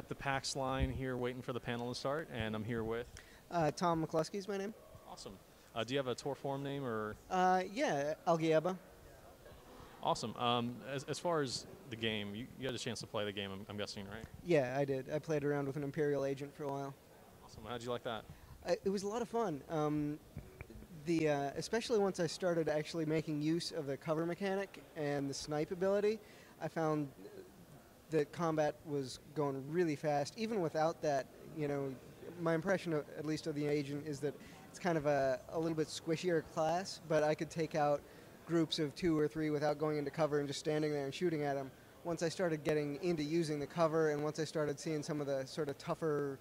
at the PAX line here waiting for the panel to start, and I'm here with... Tom McCluskey's my name. Awesome. Do you have a tour form name or... Yeah, Algieba. Awesome. As far as the game, you had a chance to play the game, I'm guessing, right? Yeah, I did. I played around with an Imperial agent for a while. Awesome. How'd you like that? It was a lot of fun. Especially once I started actually making use of the cover mechanic and the snipe ability, I found that combat was going really fast. Even without that, you know, my impression, at least of the agent, is that it's kind of a little bit squishier class, but I could take out groups of 2 or 3 without going into cover and just standing there and shooting at them. Once I started getting into using the cover, and once I started seeing some of the sort of tougher,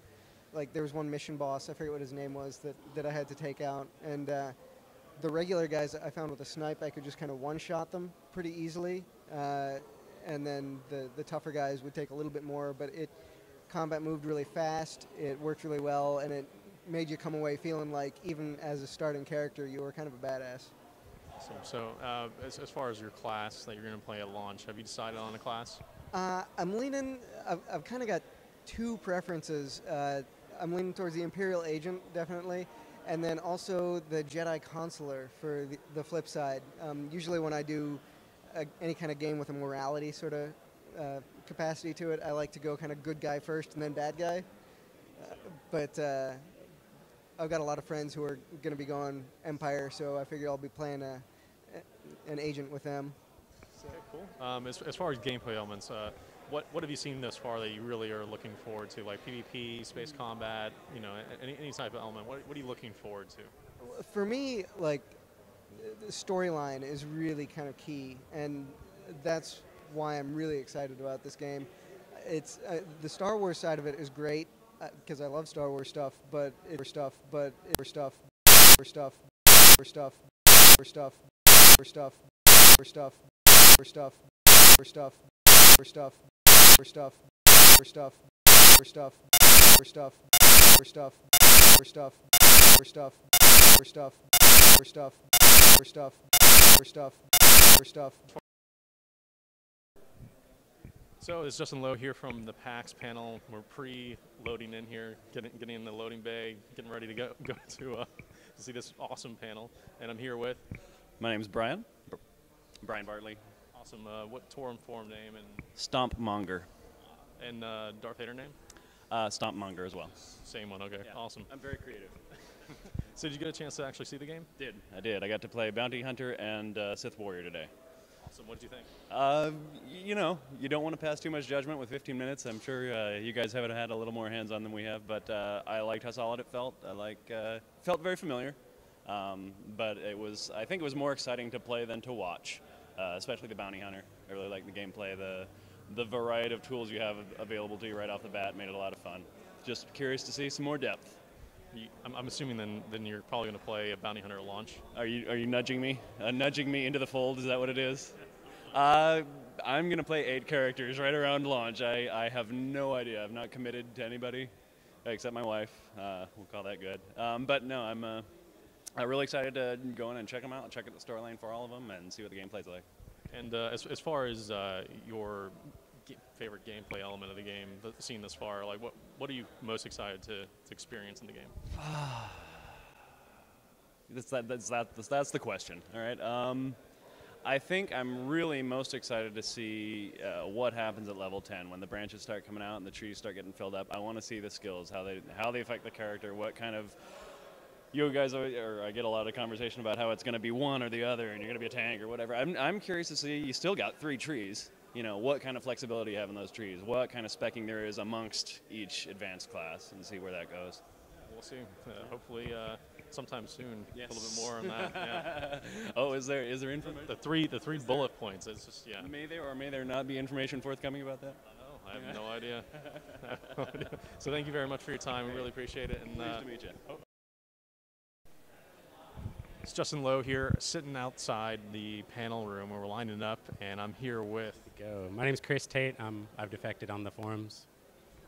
like there was one mission boss, I forget what his name was, that I had to take out, and the regular guys I found with a snipe, I could just kind of one-shot them pretty easily, and then the tougher guys would take a little bit more, but combat moved really fast, it worked really well, and it made you come away feeling like, even as a starting character, you were kind of a badass. Awesome. So as far as your class that you're going to play at launch, have you decided on a class? I'm leaning, I've kind of got 2 preferences. I'm leaning towards the Imperial Agent, definitely, and then also the Jedi Consular for the flip side. Usually when I do any kind of game with a morality sort of capacity to it, I like to go kind of good guy first and then bad guy. But I've got a lot of friends who are going to be going Empire, so I figure I'll be playing an agent with them. So. Okay, cool. As far as gameplay elements, what have you seen thus far that you really are looking forward to, like PvP, space combat, you know, any type of element? What are you looking forward to? For me, like, the storyline is really kind of key, and that's why I'm really excited about this game. It's the Star Wars side of it is great because I love Star Wars stuff, but So it's Justin Lowe here from the PAX panel. We're pre-loading in here, getting in the loading bay, getting ready to go to see this awesome panel. And I'm here with... My name's Brian. Brian Bartley. Awesome. What tour and form name? And Stompmonger. And Darth Vader name? Stompmonger as well. Same one. Okay. Yeah. Awesome. I'm very creative. So did you get a chance to actually see the game? I did. I got to play Bounty Hunter and Sith Warrior today. Awesome. What did you think? You know, you don't want to pass too much judgment with 15 minutes. I'm sure you guys haven't had a little more hands-on than we have, but I liked how solid it felt. Felt very familiar, but I think it was more exciting to play than to watch, especially the Bounty Hunter. I really liked the gameplay. The variety of tools you have available to you right off the bat made it a lot of fun. Just curious to see some more depth. I'm assuming then you're probably going to play a Bounty Hunter at launch. Are you nudging me? Nudging me into the fold? Is that what it is? I'm going to play 8 characters right around launch. I have no idea. I've not committed to anybody except my wife. We'll call that good. But no, I'm really excited to go in and check them out, check out the storyline for all of them, and see what the gameplay's like. And as far as your favorite gameplay element of the game seen this far, like what are you most excited to experience in the game? That's the question. All right. I think I'm really most excited to see what happens at level 10 when the branches start coming out and the trees start getting filled up. I want to see the skills, how they affect the character, what kind of... You guys, I get a lot of conversation about how it's going to be one or the other, and you're going to be a tank or whatever. I'm curious to see. You still got 3 trees. You know, what kind of flexibility you have in those trees, what kind of specking there is amongst each advanced class, and see where that goes. We'll see. Hopefully, sometime soon. Yes. A little bit more on that. Yeah. Oh, is there information? The three bullet points. It's just May there or may there not be information forthcoming about that? I have no idea. So thank you very much for your time. We really appreciate it. And pleased to meet you. It's Justin Lowe here, sitting outside the panel room where we're lining up, and I'm here with... My name's Chris Tate. I've defected on the forums.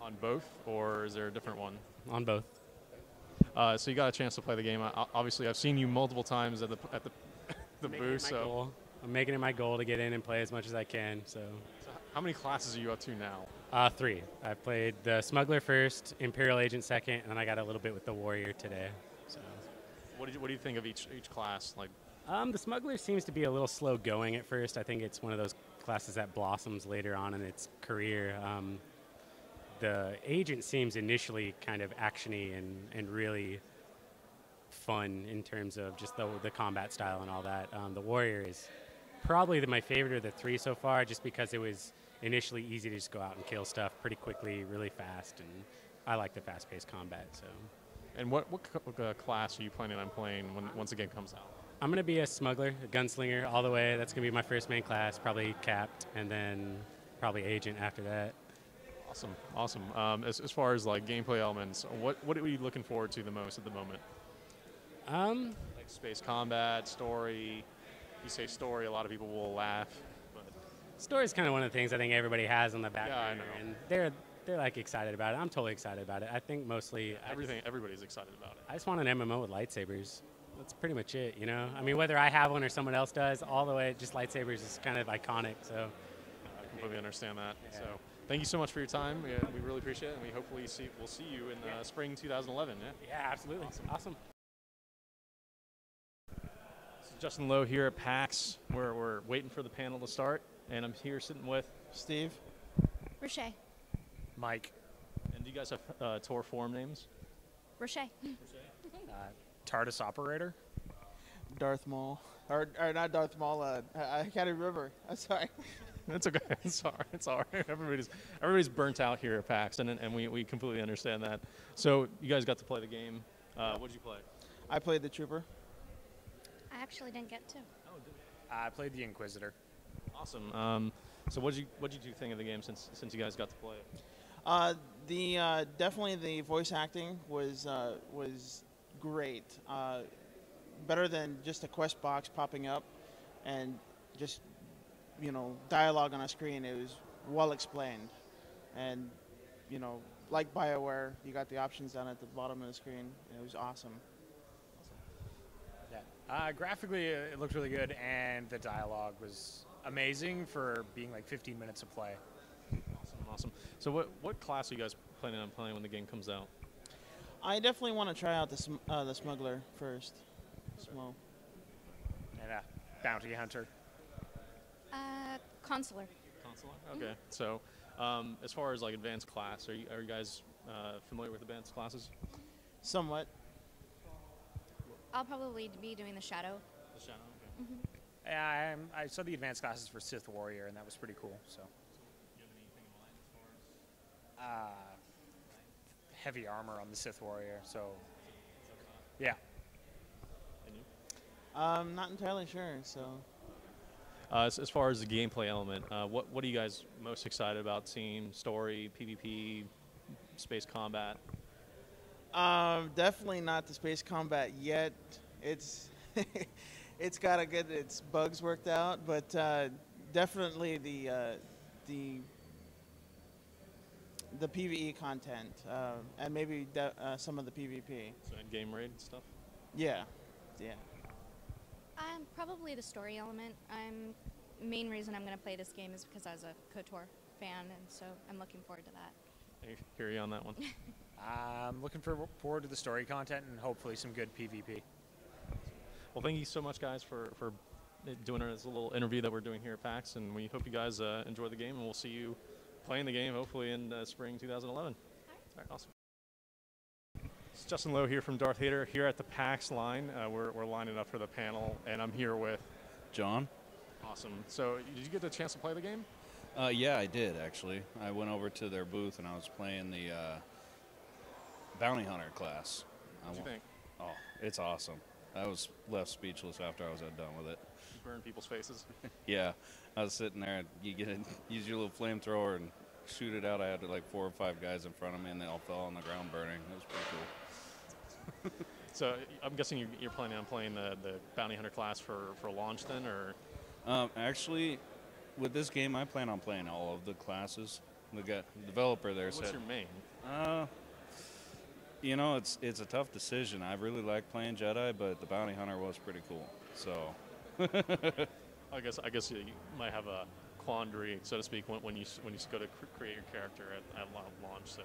On both, or is there a different one? On both. So you got a chance to play the game. Obviously, I've seen you multiple times at the booth. So I'm making it my goal to get in and play as much as I can. So how many classes are you up to now? 3. I played the Smuggler first, Imperial Agent second, and then I got a little bit with the Warrior today. So, What do you think of each class? Like, the Smuggler seems to be a little slow going at first. I think it's one of those classes that blossoms later on in its career. The Agent seems initially kind of actiony and really fun in terms of just the combat style and all that. The Warrior is probably my favorite of the 3 so far, just because it was initially easy to just go out and kill stuff pretty quickly, really fast, and I like the fast-paced combat. So, and what class are you planning on playing once the game comes out? I'm gonna be a Smuggler, a gunslinger all the way. That's gonna be my first main class, probably capped, and then probably Agent after that. Awesome. As far as like gameplay elements, what are you looking forward to the most at the moment? Like space combat, story. You say story, a lot of people will laugh. But Story's kind of one of the things I think everybody has on the back Yeah, I burner, know. and they're like excited about it. I'm totally excited about it. I think mostly everybody's excited about it. I just want an MMO with lightsabers. That's pretty much it, you know? I mean, whether I have one or someone else does, all the way, just lightsabers is kind of iconic, so. I completely understand that. Yeah. So thank you so much for your time. We really appreciate it, and we hopefully we'll see you in spring 2011. Yeah. Yeah, absolutely. Awesome. So Justin Lowe here at PAX. We're waiting for the panel to start, and I'm here sitting with Steve. Roche. Mike. And do you guys have tour forum names? Roche. TARDIS operator. Darth Maul. Or not Darth Maul. I can't remember. I'm sorry. That's okay. It's all right. Everybody's burnt out here at PAX, and we completely understand that. So you guys got to play the game. What did you play? I played the Trooper. I actually didn't get to. I played the Inquisitor. Awesome. So what did you think of the game since you guys got to play it? Definitely the voice acting was great. Better than just a quest box popping up and just dialogue on a screen. It was well explained, and like BioWare, you got the options down at the bottom of the screen. It was awesome. Yeah. Graphically, it looked really good, and the dialogue was amazing for being like 15 minutes of play. Awesome. So what class are you guys planning on playing when the game comes out? I definitely want to try out the Smuggler first. Well, And Bounty Hunter. Consular. Consular. Okay. So as far as like advanced class, are you guys familiar with advanced classes? somewhat. I'll probably be doing the Shadow. The Shadow. Okay. Yeah, I saw the advanced classes for Sith Warrior, and that was pretty cool. So, Do you have anything in mind as far as? heavy armor on the Sith Warrior. So, yeah. And you? I'm not entirely sure. So As far as the gameplay element, what are you guys most excited about seeing? Story, PvP, space combat? definitely not the space combat yet. It's it's got to get its bugs worked out, but definitely the PvE content and maybe some of the PvP. So in-game raid stuff? Yeah. Probably the story element. Main reason I'm going to play this game is because I was a KOTOR fan, and so I'm looking forward to that. I hear you on that one. I'm looking forward to the story content and hopefully some good PvP. Well, thank you so much, guys, for doing this little interview that we're doing here at PAX, and we hope you guys enjoy the game, and we'll see you playing the game hopefully in spring 2011. All right, awesome. It's Justin Lowe here from Darth here at the PAX line. We're lining up for the panel, and I'm here with John? Awesome. So did you get the chance to play the game? Yeah, I did, actually. I went over to their booth and I was playing the Bounty Hunter class. What do you think? Oh, it's awesome. I was left speechless after I was done with it. You burn people's faces. Yeah, I was sitting there, you use your little flamethrower and shoot it out. I had like 4 or 5 guys in front of me and they all fell on the ground burning. It was pretty cool. So I'm guessing you're planning on playing the Bounty Hunter class for launch then, or? Actually, with this game, I plan on playing all of the classes. The developer there What's said... your main? You know, it's a tough decision. I really like playing Jedi, but the Bounty Hunter was pretty cool. So, I guess you might have a quandary, so to speak, when you go to create your character at launch. So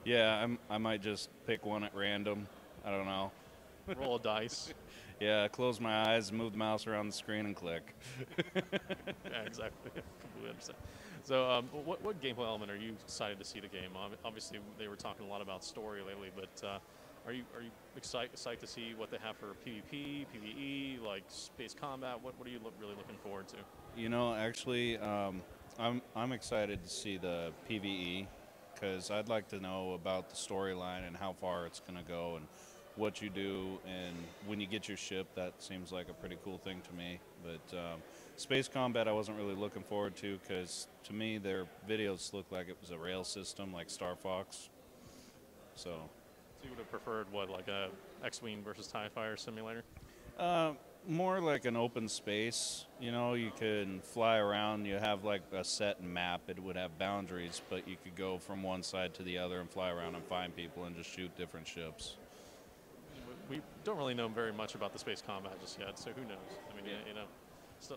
Yeah, I might just pick one at random. I don't know. roll a dice. Yeah, close my eyes, move the mouse around the screen, and click. Yeah, exactly. Completely understand. So, what gameplay element are you excited to see the game? Obviously, they were talking a lot about story lately, but are you excited to see what they have for PvP, PvE, like space combat? What are you really looking forward to? You know, actually, I'm excited to see the PvE because I'd like to know about the storyline and how far it's going to go and what you do, and when you get your ship, that seems like a pretty cool thing to me. But space combat I wasn't really looking forward to because to me their videos looked like it was a rail system like Star Fox. So you would have preferred what, like a X-Wing versus TIE Fighter simulator? More like an open space. You know, you can fly around. You have like a set map. It would have boundaries, but you could go from one side to the other and fly around and find people and just shoot different ships. We don't really know very much about the space combat just yet, so who knows? I mean, you know, still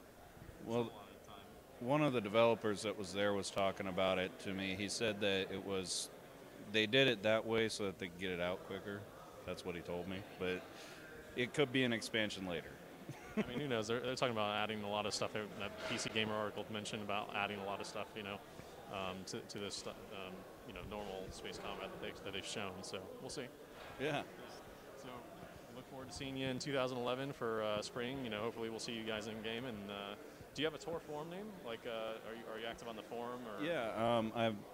a lot of time. One of the developers that was there was talking about it to me. He said that they did it that way so that they could get it out quicker. That's what he told me, but it could be an expansion later. I mean, who knows? They're talking about adding a lot of stuff. That PC Gamer article mentioned about adding a lot of stuff, you know, to this, you know, normal space combat that they've shown. So we'll see. Yeah. So look forward to seeing you in 2011 for spring. You know, hopefully we'll see you guys in game. And do you have a tour forum name? Like, are you active on the forum? Or? Yeah,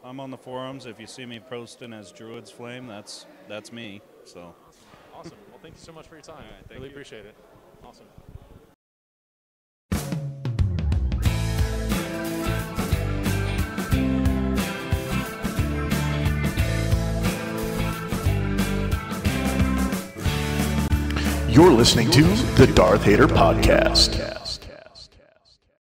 I'm on the forums. If you see me posting as Druid's Flame, that's me. So. Awesome. Well, thank you so much for your time. All right, thank really you. appreciate it. Awesome. You're listening to the Darth Hater Podcast.